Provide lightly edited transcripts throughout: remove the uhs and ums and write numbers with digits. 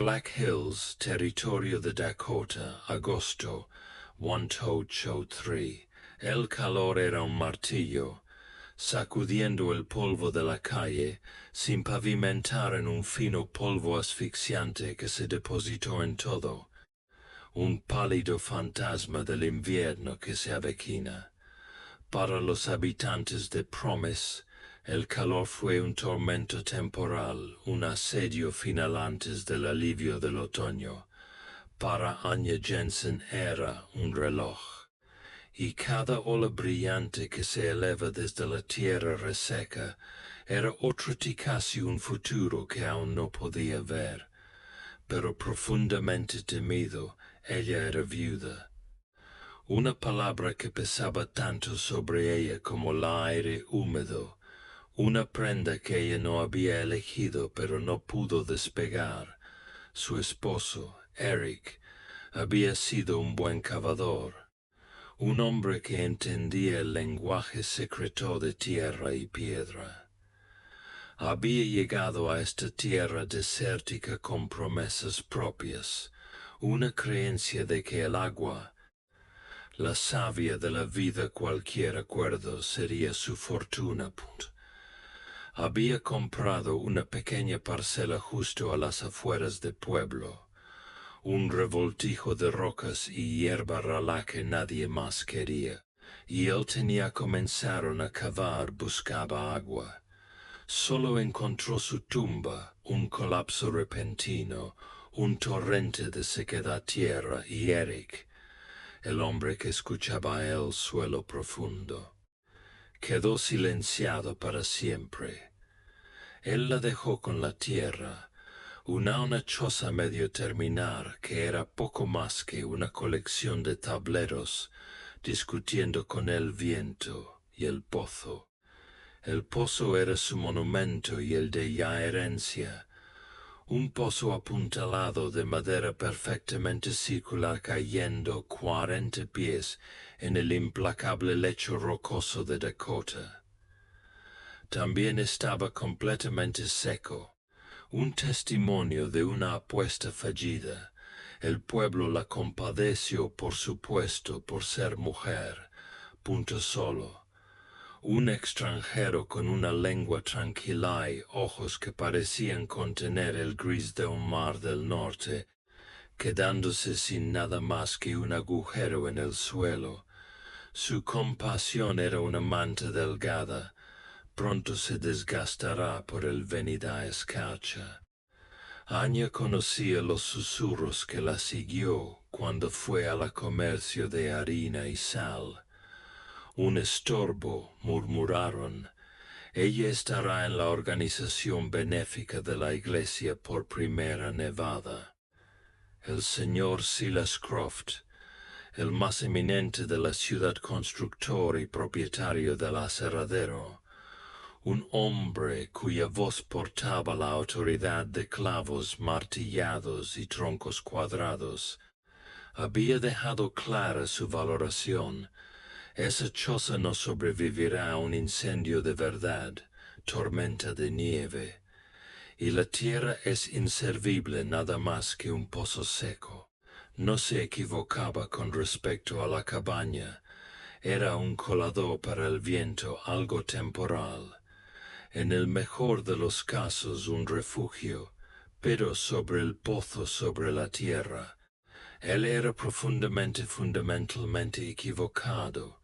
Black Hills, territorio de Dakota, agosto, 1803. El calor era un martillo, sacudiendo el polvo de la calle, sin pavimentar en un fino polvo asfixiante que se depositó en todo. Un pálido fantasma del invierno que se avecina. Para los habitantes de Promise, el calor fue un tormento temporal, un asedio final antes del alivio del otoño. Para Anya Jensen era un reloj. Y cada ola brillante que se eleva desde la tierra reseca era otro casi un futuro que aún no podía ver. Pero profundamente temido, ella era viuda. Una palabra que pesaba tanto sobre ella como el aire húmedo, una prenda que ella no había elegido pero no pudo despegar. Su esposo, Eric, había sido un buen cavador, un hombre que entendía el lenguaje secreto de tierra y piedra. Había llegado a esta tierra desértica con promesas propias, una creencia de que el agua, la savia de la vida, cualquier acuerdo sería su fortuna. Había comprado una pequeña parcela justo a las afueras del pueblo, un revoltijo de rocas y hierba rala que nadie más quería, y él tenía comenzaron a cavar, buscaba agua. Solo encontró su tumba, un colapso repentino, un torrente de sequedad tierra y Eric, el hombre que escuchaba el suelo profundo. Quedó silenciado para siempre. Él la dejó con la tierra, una choza medio terminar que era poco más que una colección de tableros, discutiendo con el viento y el pozo. El pozo era su monumento y el de ya herencia, un pozo apuntalado de madera perfectamente circular cayendo 40 pies en el implacable lecho rocoso de Dakota. También estaba completamente seco, un testimonio de una apuesta fallida. El pueblo la compadeció por supuesto por ser mujer, punto solo. Un extranjero con una lengua tranquila y ojos que parecían contener el gris de un mar del norte, quedándose sin nada más que un agujero en el suelo. Su compasión era una manta delgada, pronto se desgastará por el venida escarcha. Anya conocía los susurros que la siguió cuando fue a la comercio de harina y sal. Un estorbo, murmuraron. Ella estará en la organización benéfica de la iglesia por primera nevada. El señor Silas Croft, el más eminente de la ciudad, constructor y propietario del aserradero, un hombre cuya voz portaba la autoridad de clavos martillados y troncos cuadrados, había dejado clara su valoración. Esa choza no sobrevivirá a un incendio de verdad, tormenta de nieve, y la tierra es inservible nada más que un pozo seco. No se equivocaba con respecto a la cabaña, era un colador para el viento algo temporal, en el mejor de los casos un refugio, pero sobre el pozo, sobre la tierra. Él era fundamentalmente equivocado.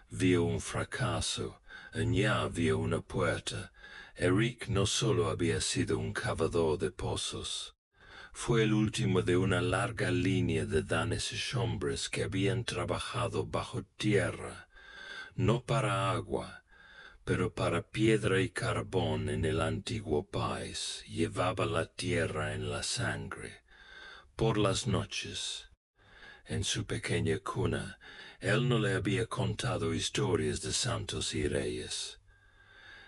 Vio un fracaso, allá vio una puerta. Eric no solo había sido un cavador de pozos, fue el último de una larga línea de danes y hombres que habían trabajado bajo tierra, no para agua, pero para piedra y carbón en el antiguo país. Llevaba la tierra en la sangre. Por las noches, en su pequeña cuna, él no le había contado historias de santos y reyes.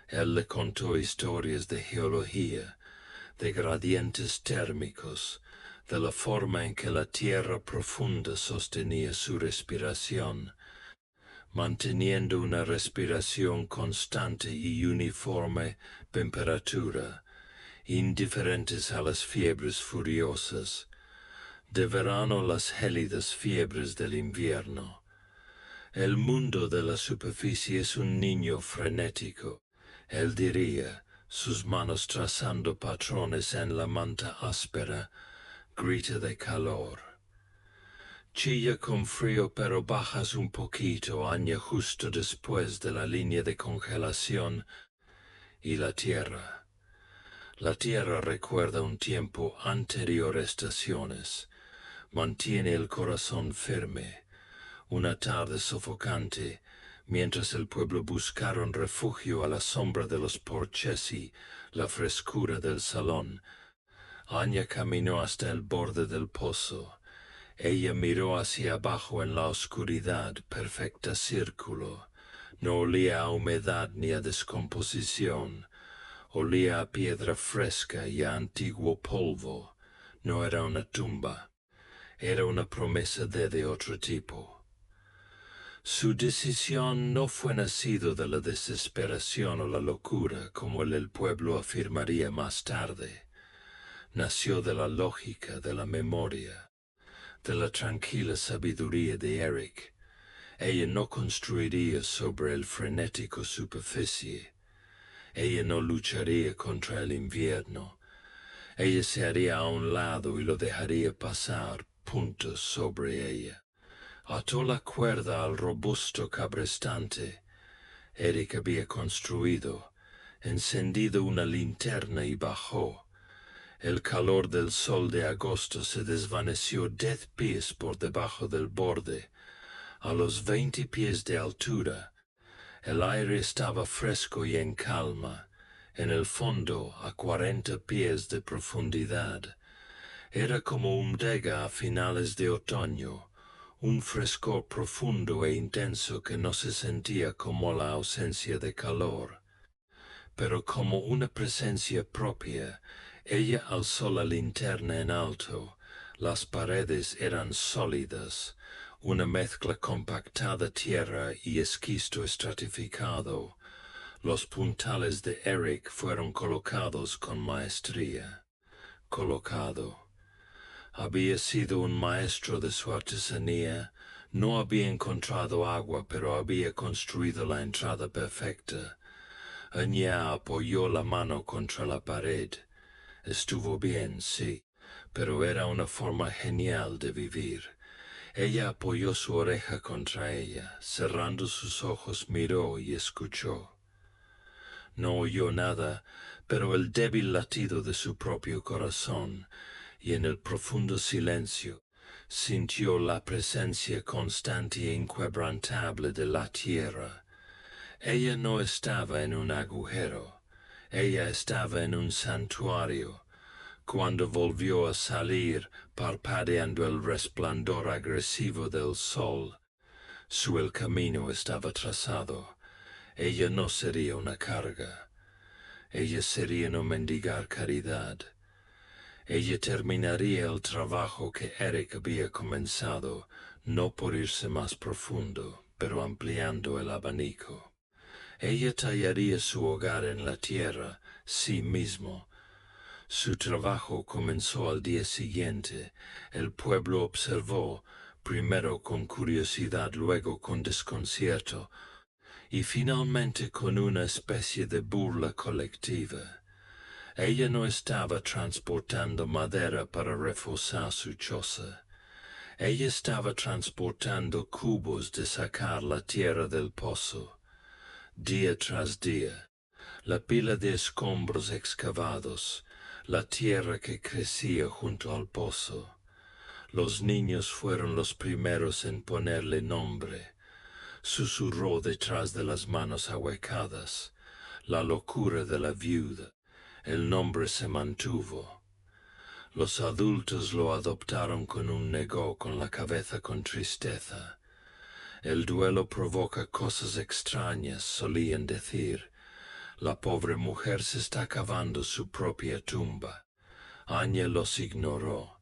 Él le contó historias de geología, de gradientes térmicos, de la forma en que la tierra profunda sostenía su respiración, manteniendo una respiración constante y uniforme temperatura, indiferentes a las fiebres furiosas, de verano las gélidas fiebres del invierno. El mundo de la superficie es un niño frenético, él diría, sus manos trazando patrones en la manta áspera, grita de calor. Chilla con frío pero bajas un poquito, año justo después de la línea de congelación, y la tierra. La tierra recuerda un tiempo anterior a estaciones, mantiene el corazón firme. Una tarde sofocante, mientras el pueblo buscaron refugio a la sombra de los porches y la frescura del salón, Anya caminó hasta el borde del pozo. Ella miró hacia abajo en la oscuridad, perfecta círculo. No olía a humedad ni a descomposición. Olía a piedra fresca y a antiguo polvo. No era una tumba. Era una promesa de otro tipo. Su decisión no fue nacido de la desesperación o la locura, como el pueblo afirmaría más tarde. Nació de la lógica, de la memoria, de la tranquila sabiduría de Eric. Ella no construiría sobre el frenético superficie. Ella no lucharía contra el invierno. Ella se haría a un lado y lo dejaría pasar, puntos sobre ella. Ató la cuerda al robusto cabrestante. Eric había construido, encendido una linterna y bajó. El calor del sol de agosto se desvaneció 10 pies por debajo del borde. A los 20 pies de altura, el aire estaba fresco y en calma. En el fondo, a 40 pies de profundidad, era como un dega a finales de otoño. Un frescor profundo e intenso que no se sentía como la ausencia de calor, pero como una presencia propia. Ella alzó la linterna en alto. Las paredes eran sólidas, una mezcla compactada tierra y esquisto estratificado. Los puntales de Eric fueron colocados con maestría. Había sido un maestro de su artesanía, no había encontrado agua, pero había construido la entrada perfecta. Anya apoyó la mano contra la pared. Estuvo bien, sí, pero era una forma genial de vivir. Ella apoyó su oreja contra ella, cerrando sus ojos miró y escuchó. No oyó nada, pero el débil latido de su propio corazón, y en el profundo silencio sintió la presencia constante e inquebrantable de la tierra. Ella no estaba en un agujero, ella estaba en un santuario. Cuando volvió a salir, parpadeando el resplandor agresivo del sol, el camino estaba trazado. Ella no sería una carga. Ella sería no mendigar caridad. Ella terminaría el trabajo que Eric había comenzado, no por irse más profundo, pero ampliando el abanico. Ella tallaría su hogar en la tierra, sí mismo. Su trabajo comenzó al día siguiente. El pueblo observó, primero con curiosidad, luego con desconcierto, y finalmente con una especie de burla colectiva. Ella no estaba transportando madera para reforzar su choza. Ella estaba transportando cubos de sacar la tierra del pozo. Día tras día, la pila de escombros excavados, la tierra que crecía junto al pozo. Los niños fueron los primeros en ponerle nombre. Susurró detrás de las manos ahuecadas, la locura de la viuda. El nombre se mantuvo. Los adultos lo adoptaron con un negó, con la cabeza con tristeza. El duelo provoca cosas extrañas, solían decir. La pobre mujer se está cavando su propia tumba. Anya los ignoró.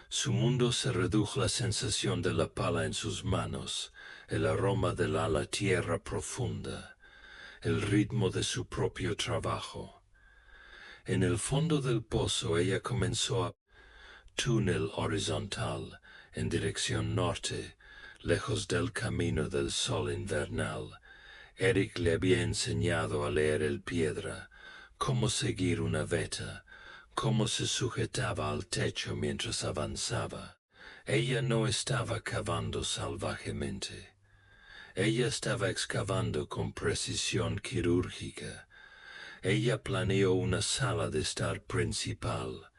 Su mundo se redujo a la sensación de la pala en sus manos, el aroma de la tierra profunda, el ritmo de su propio trabajo. En el fondo del pozo ella comenzó a túnel horizontal en dirección norte, lejos del camino del sol invernal. Eric le había enseñado a leer el piedra, cómo seguir una veta, cómo se sujetaba al techo mientras avanzaba. Ella no estaba cavando salvajemente. Ella estaba excavando con precisión quirúrgica. Ella planeó una sala de estar principal,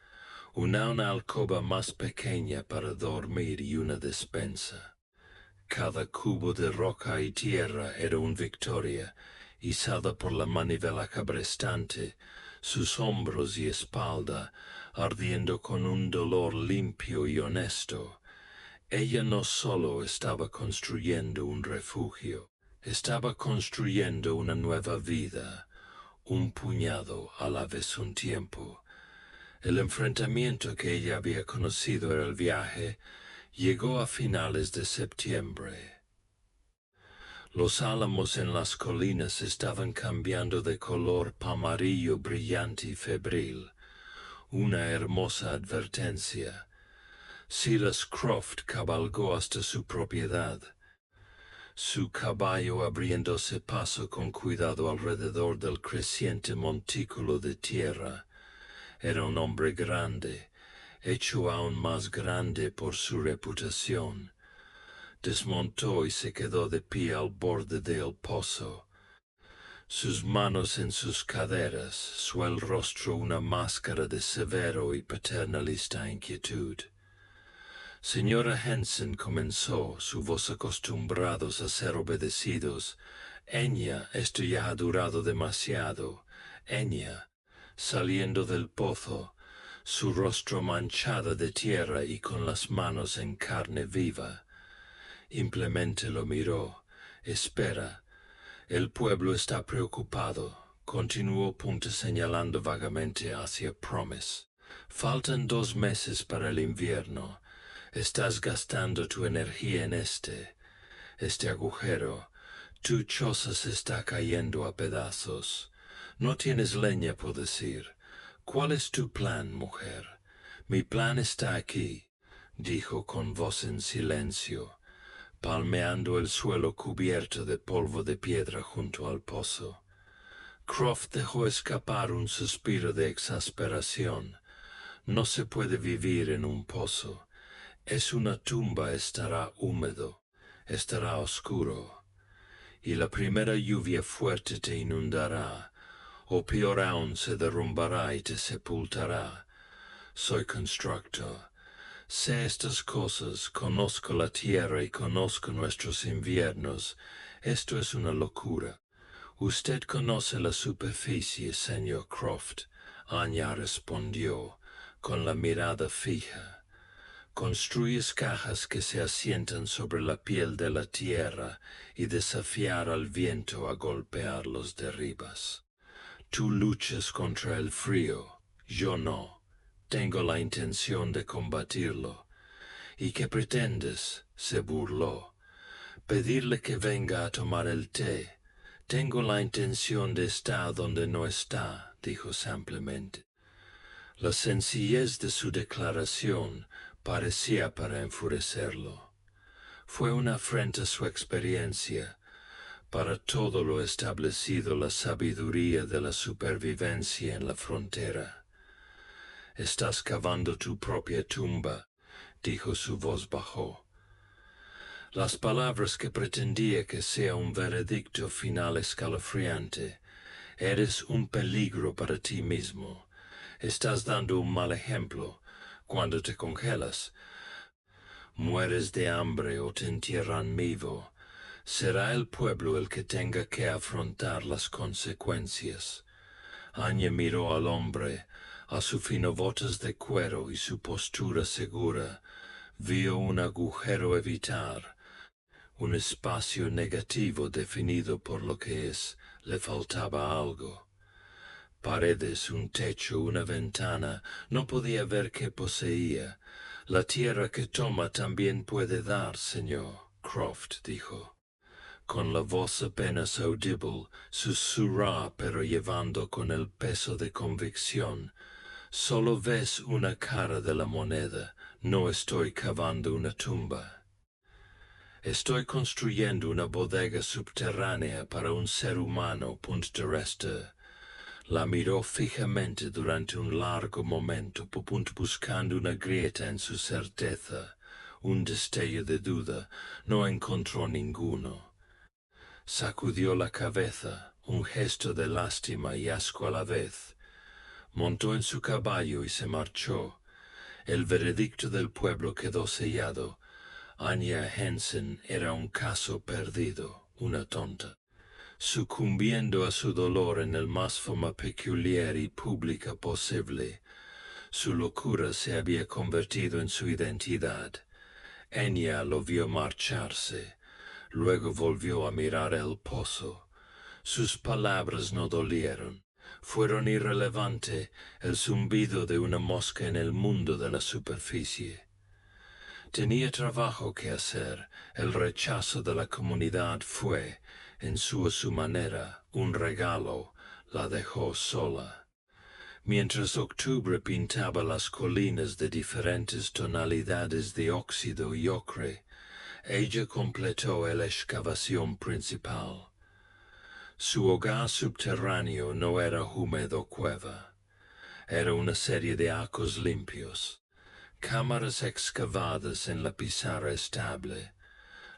una alcoba más pequeña para dormir y una despensa. Cada cubo de roca y tierra era una victoria, izada por la manivela cabrestante, sus hombros y espalda ardiendo con un dolor limpio y honesto. Ella no solo estaba construyendo un refugio, estaba construyendo una nueva vida, un puñado a la vez un tiempo. El enfrentamiento que ella había conocido en el viaje llegó a finales de septiembre. Los álamos en las colinas estaban cambiando de color amarillo brillante y febril, una hermosa advertencia. Silas Croft cabalgó hasta su propiedad, su caballo abriéndose paso con cuidado alrededor del creciente montículo de tierra. Era un hombre grande, hecho aún más grande por su reputación. Desmontó y se quedó de pie al borde del pozo, sus manos en sus caderas, el rostro una máscara de severo y paternalista inquietud. Señora Henson comenzó, su voz acostumbrados a ser obedecidos. Enya, esto ya ha durado demasiado. Enya, saliendo del pozo, su rostro manchado de tierra y con las manos en carne viva. Simplemente lo miró. Espera, el pueblo está preocupado. Continuó Punta señalando vagamente hacia Promise. Faltan 2 meses para el invierno. Estás gastando tu energía en este agujero. Tu choza se está cayendo a pedazos. No tienes leña por decir. ¿Cuál es tu plan, mujer? Mi plan está aquí, dijo con voz en silencio, palmeando el suelo cubierto de polvo de piedra junto al pozo. Croft dejó escapar un suspiro de exasperación. No se puede vivir en un pozo. Es una tumba, estará húmedo, estará oscuro, y la primera lluvia fuerte te inundará, o peor aún se derrumbará y te sepultará. Soy constructor, sé estas cosas, conozco la tierra y conozco nuestros inviernos. Esto es una locura. Usted conoce la superficie, señor Croft, Anya respondió, con la mirada fija. Construyes cajas que se asientan sobre la piel de la tierra y desafiar al viento a golpear los derribas. Tú luchas contra el frío, yo no. Tengo la intención de combatirlo. ¿Y qué pretendes? Se burló. Pedirle que venga a tomar el té. Tengo la intención de estar donde no está, dijo simplemente. La sencillez de su declaración parecía para enfurecerlo. Fue una afrenta a su experiencia. Para todo lo establecido, la sabiduría de la supervivencia en la frontera. Estás cavando tu propia tumba, dijo, su voz bajó. Las palabras que pretendía que sea un veredicto final escalofriante. Eres un peligro para ti mismo. Estás dando un mal ejemplo. Cuando te congelas, mueres de hambre o te entierran vivo. Será el pueblo el que tenga que afrontar las consecuencias. Anya miró al hombre, a su fino botas de cuero y su postura segura. Vio un agujero a evitar, un espacio negativo definido por lo que es. Le faltaba algo. Paredes, un techo, una ventana. No podía ver qué poseía. La tierra que toma también puede dar, señor Croft, dijo. con la voz apenas audible, susurra pero llevando con el peso de convicción. Solo ves una cara de la moneda, no estoy cavando una tumba. Estoy construyendo una bodega subterránea para un ser humano. De resto. La miró fijamente durante un largo momento, buscando una grieta en su certeza, un destello de duda. No encontró ninguno. Sacudió la cabeza, un gesto de lástima y asco a la vez. Montó en su caballo y se marchó. El veredicto del pueblo quedó sellado. Anya Hansen era un caso perdido, una tonta. Sucumbiendo a su dolor en el más forma peculiar y pública posible, su locura se había convertido en su identidad. Enya lo vio marcharse, luego volvió a mirar el pozo. Sus palabras no dolieron. Fueron irrelevante el zumbido de una mosca en el mundo de la superficie. Tenía trabajo que hacer. El rechazo de la comunidad fue, en su manera, un regalo. La dejó sola. Mientras octubre pintaba las colinas de diferentes tonalidades de óxido y ocre, ella completó la excavación principal. Su hogar subterráneo no era húmedo cueva, era una serie de arcos limpios, cámaras excavadas en la pizarra estable.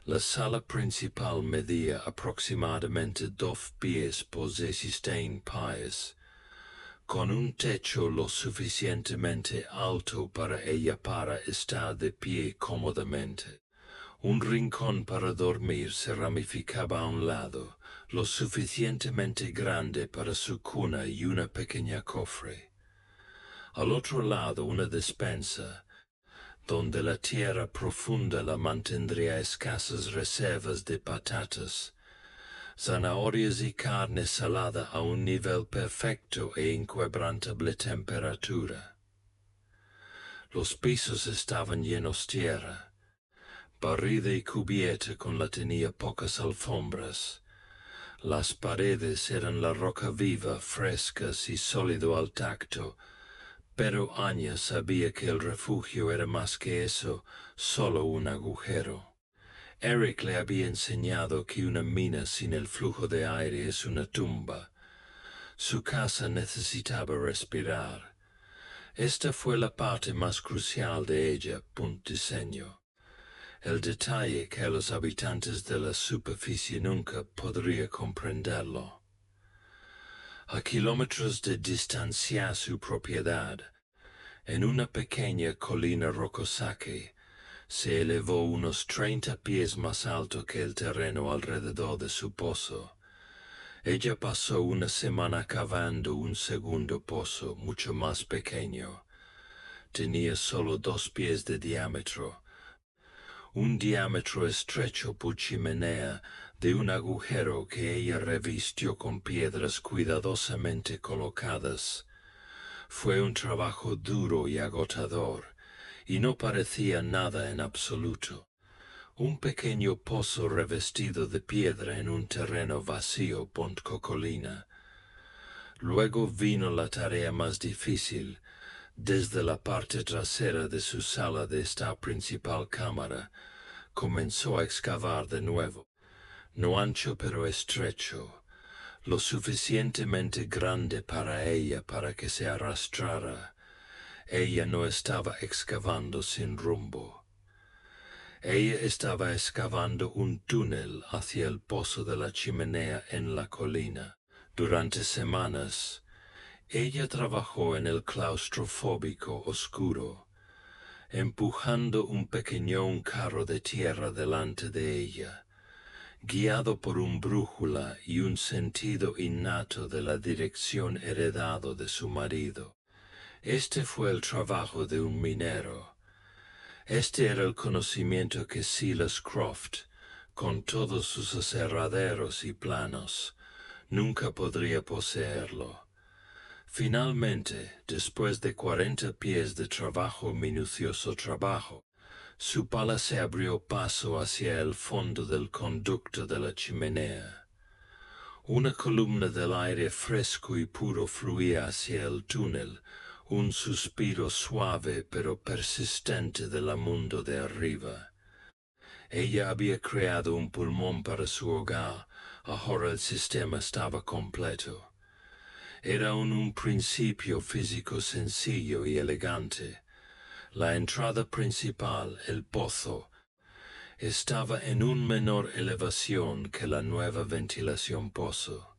La sala principal medía aproximadamente 2 pies por 16 pies, con un techo lo suficientemente alto para ella para estar de pie cómodamente. Un rincón para dormir se ramificaba a un lado, lo suficientemente grande para su cuna y una pequeña cofre. Al otro lado una despensa, donde la tierra profunda la mantendría escasas reservas de patatas, zanahorias y carne salada a un nivel perfecto e inquebrantable temperatura. Los pisos estaban llenos de tierra, barrida y cubierta con la tenía pocas alfombras. Las paredes eran la roca viva, frescas y sólido al tacto, pero Anya sabía que el refugio era más que eso, solo un agujero. Eric le había enseñado que una mina sin el flujo de aire es una tumba. Su casa necesitaba respirar. Esta fue la parte más crucial de ella. Diseño. El detalle que los habitantes de la superficie nunca podrían comprenderlo. A kilómetros de distancia su propiedad, en una pequeña colina rocosa que se elevó unos 30 pies más alto que el terreno alrededor de su pozo. Ella pasó una semana cavando un segundo pozo mucho más pequeño. Tenía solo 2 pies de diámetro. Un diámetro estrecho por chimenea de un agujero que ella revistió con piedras cuidadosamente colocadas. Fue un trabajo duro y agotador, y no parecía nada en absoluto. Un pequeño pozo revestido de piedra en un terreno vacío colina. Luego vino la tarea más difícil. Desde la parte trasera de su sala de esta principal cámara, comenzó a excavar de nuevo, no ancho pero estrecho, lo suficientemente grande para ella para que se arrastrara. Ella no estaba excavando sin rumbo. Ella estaba excavando un túnel hacia el pozo de la chimenea en la colina. Durante semanas, ella trabajó en el claustrofóbico oscuro, empujando un pequeño carro de tierra delante de ella, guiado por un brújula y un sentido innato de la dirección heredado de su marido. Este fue el trabajo de un minero. Este era el conocimiento que Silas Croft, con todos sus aserraderos y planos, nunca podría poseerlo. Finalmente, después de 40 pies de minucioso trabajo, Su pala se abrió paso hacia el fondo del conducto de la chimenea. Una columna del aire fresco y puro fluía hacia el túnel, un suspiro suave pero persistente del mundo de arriba. Ella había creado un pulmón para su hogar, ahora el sistema estaba completo. Era un principio físico sencillo y elegante. La entrada principal, el pozo, estaba en una menor elevación que la nueva ventilación pozo.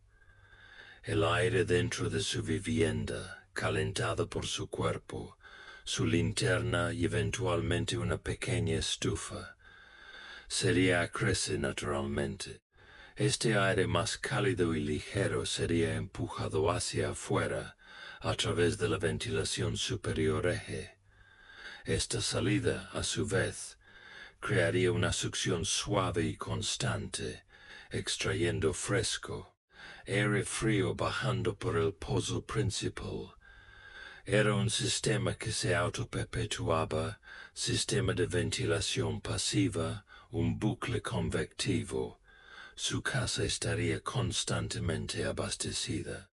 El aire dentro de su vivienda, calentado por su cuerpo, su linterna y eventualmente una pequeña estufa, sería a crecer naturalmente. Este aire más cálido y ligero sería empujado hacia afuera a través de la ventilación superior eje. Esta salida, a su vez, crearía una succión suave y constante, extrayendo fresco, aire frío bajando por el pozo principal. Era un sistema que se autoperpetuaba, sistema de ventilación pasiva, un bucle convectivo. Su casa estaría constantemente abastecida,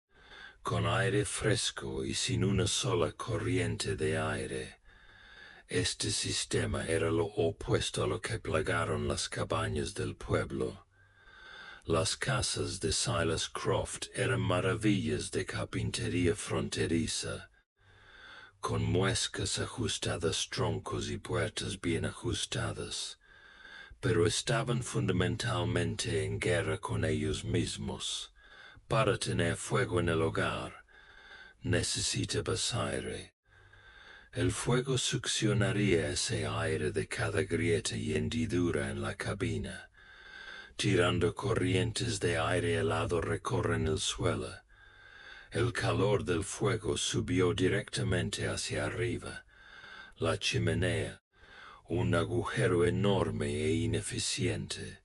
con aire fresco y sin una sola corriente de aire. Este sistema era lo opuesto a lo que plagaron las cabañas del pueblo. Las casas de Silas Croft eran maravillas de carpintería fronteriza, con muescas ajustadas, troncos y puertas bien ajustadas, pero estaban fundamentalmente en guerra con ellos mismos. Para tener fuego en el hogar, necesitabas aire. El fuego succionaría ese aire de cada grieta y hendidura en la cabina, tirando corrientes de aire helado recorren el suelo. El calor del fuego subió directamente hacia arriba. La chimenea, un agujero enorme e ineficiente.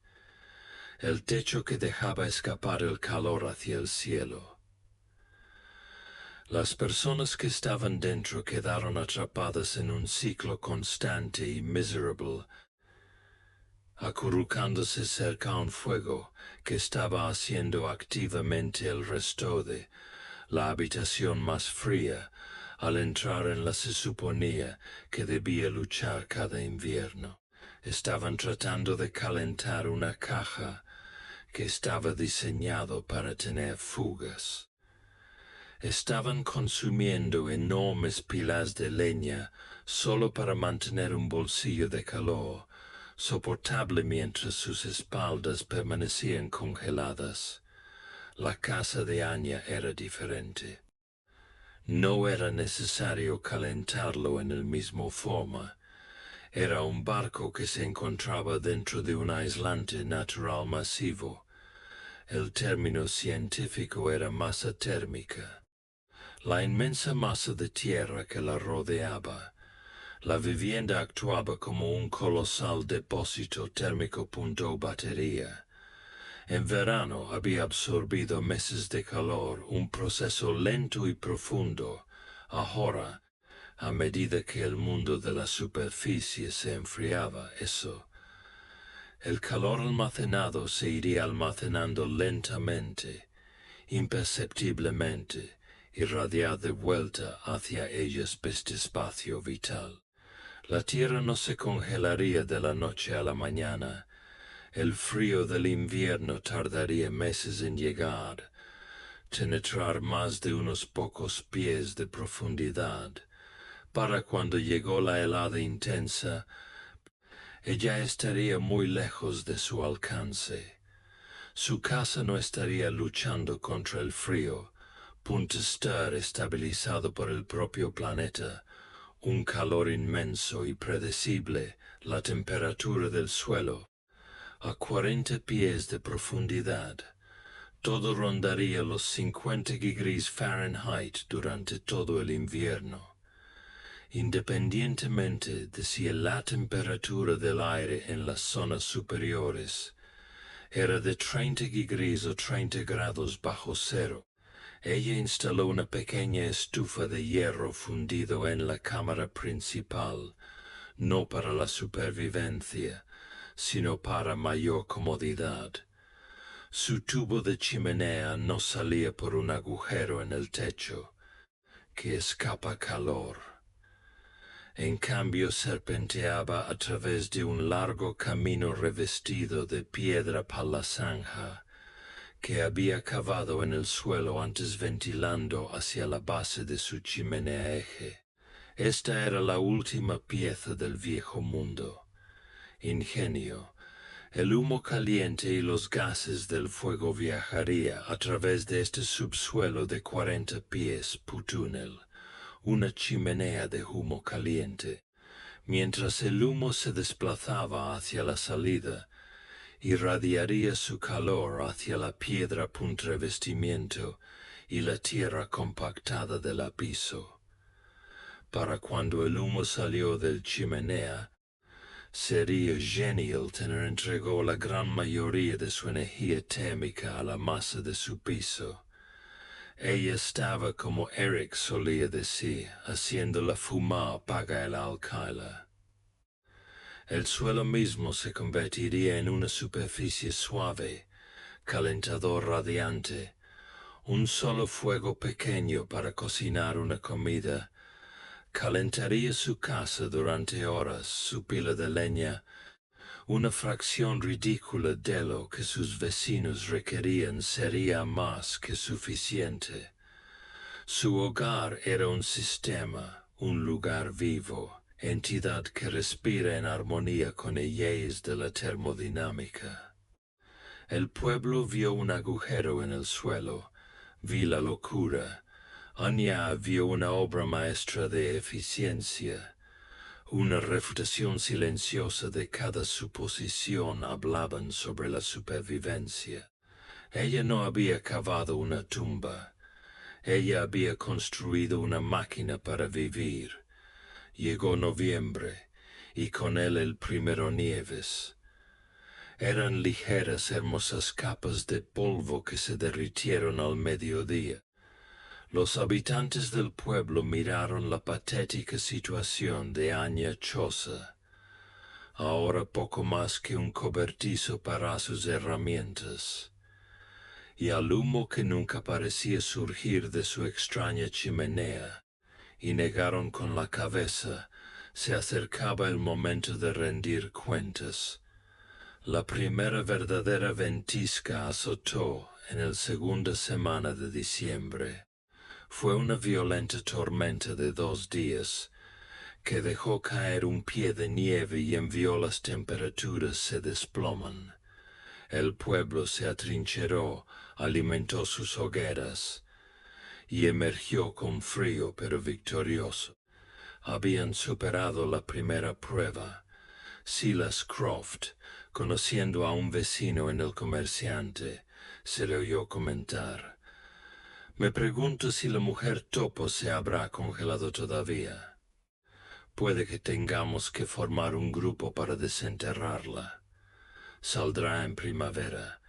El techo que dejaba escapar el calor hacia el cielo. Las personas que estaban dentro quedaron atrapadas en un ciclo constante y miserable, acurrucándose cerca a un fuego que estaba haciendo activamente el resto de la habitación más fría. Al entrar en la se suponía que debía luchar cada invierno. Estaban tratando de calentar una caja que estaba diseñado para tener fugas. Estaban consumiendo enormes pilas de leña solo para mantener un bolsillo de calor soportable mientras sus espaldas permanecían congeladas. La casa de Anya era diferente. No era necesario calentarlo en el mismo forma. Era un barco que se encontraba dentro de un aislante natural masivo. El término científico era masa térmica. La inmensa masa de tierra que la rodeaba. La vivienda actuaba como un colosal depósito térmico. Batería. En verano había absorbido meses de calor, un proceso lento y profundo. Ahora, a medida que el mundo de la superficie se enfriaba, el calor almacenado se iría almacenando lentamente, imperceptiblemente, irradiar de vuelta hacia ellas este espacio vital. La tierra no se congelaría de la noche a la mañana. El frío del invierno tardaría meses en llegar, penetrar más de unos pocos pies de profundidad. Para cuando llegó la helada intensa, ella estaría muy lejos de su alcance. Su casa no estaría luchando contra el frío, estar estabilizado por el propio planeta, un calor inmenso y predecible, la temperatura del suelo. A 40 pies de profundidad, todo rondaría los 50 degrees Fahrenheit durante todo el invierno. Independientemente de si la temperatura del aire en las zonas superiores era de 30 degrees o 30 grados bajo cero, ella instaló una pequeña estufa de hierro fundido en la cámara principal, no para la supervivencia, sino para mayor comodidad. Su tubo de chimenea no salía por un agujero en el techo, que escapa calor. En cambio serpenteaba a través de un largo camino revestido de piedra pala zanja, que había cavado en el suelo antes ventilando hacia la base de su chimenea eje. Esta era la última pieza del viejo mundo. Ingenio. El humo caliente y los gases del fuego viajaría a través de este subsuelo de 40 pies túnel, una chimenea de humo caliente. Mientras el humo se desplazaba hacia la salida, irradiaría su calor hacia la piedra revestimiento y la tierra compactada del piso. Para cuando el humo salió del chimenea, sería genial tener entregó la gran mayoría de su energía térmica a la masa de su piso. Ella estaba, como Eric solía decir, haciendo la fumar apaga el alcalá. El suelo mismo se convertiría en una superficie suave, calentador radiante, un solo fuego pequeño para cocinar una comida. Calentaría su casa durante horas, su pila de leña, una fracción ridícula de lo que sus vecinos requerían sería más que suficiente. Su hogar era un sistema, un lugar vivo, entidad que respira en armonía con leyes de la termodinámica. El pueblo vio un agujero en el suelo, vi la locura. Anya vio una obra maestra de eficiencia. Una refutación silenciosa de cada suposición hablaban sobre la supervivencia. Ella no había cavado una tumba. Ella había construido una máquina para vivir. Llegó noviembre, y con él el primero nieves. Eran ligeras, hermosas capas de polvo que se derritieron al mediodía. Los habitantes del pueblo miraron la patética situación de Anya Choza, ahora poco más que un cobertizo para sus herramientas, y al humo que nunca parecía surgir de su extraña chimenea, y negaron con la cabeza. Se acercaba el momento de rendir cuentas. La primera verdadera ventisca azotó en la segunda semana de diciembre. Fue una violenta tormenta de 2 días, que dejó caer un pie de nieve y envió las temperaturas se desploman. El pueblo se atrincheró, alimentó sus hogueras, y emergió con frío pero victorioso. Habían superado la primera prueba. Silas Croft, conociendo a un vecino en el comerciante, se le oyó comentar: «Me pregunto si la mujer topo se habrá congelado todavía. Puede que tengamos que formar un grupo para desenterrarla. Saldrá en primavera».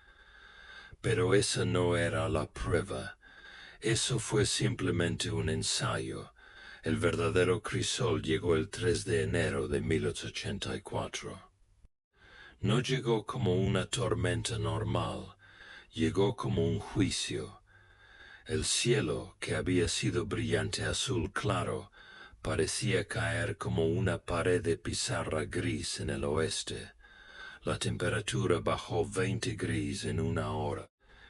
Pero esa no era la prueba. Eso fue simplemente un ensayo. El verdadero crisol llegó el 3 de enero de 1884. No llegó como una tormenta normal, llegó como un juicio. El cielo, que había sido brillante azul claro, parecía caer como una pared de pizarra gris en el oeste. La temperatura bajó 20 grados en una hora.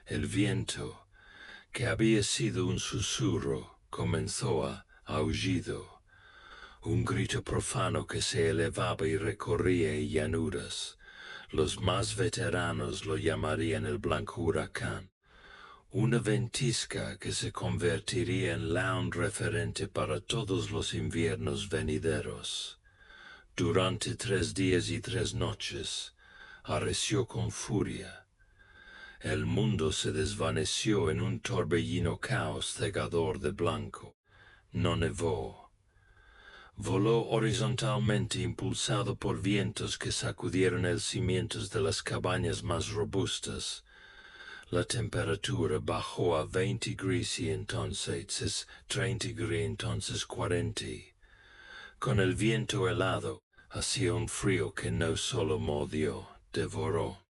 El viento, que había sido un susurro, comenzó a aullido, un grito profano que se elevaba y recorría llanuras. Los más veteranos lo llamarían el blanco huracán. Una ventisca que se convertiría en un referente para todos los inviernos venideros. Durante 3 días y 3 noches, arreció con furia. El mundo se desvaneció en un torbellino caos cegador de blanco. No nevó. Voló horizontalmente impulsado por vientos que sacudieron los cimientos de las cabañas más robustas. La temperatura bajó a 20 grados y entonces 30 grados, entonces 40. Con el viento helado, Hacía un frío que no solo mordió, devoró.